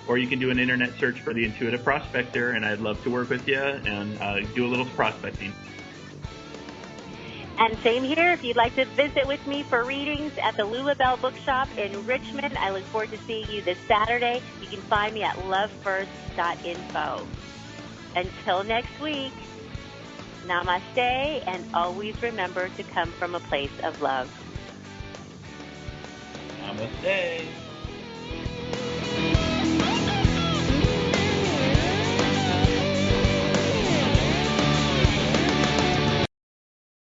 or you can do an internet search for the Intuitive Prospector, and I'd love to work with you and do a little prospecting.
And same here, if you'd like to visit with me for readings at the Lulabelle Bookshop in Richmond, I look forward to seeing you this Saturday. You can find me at lovefirst.info. Until next week, namaste, and always remember to come from a place of love.
Namaste.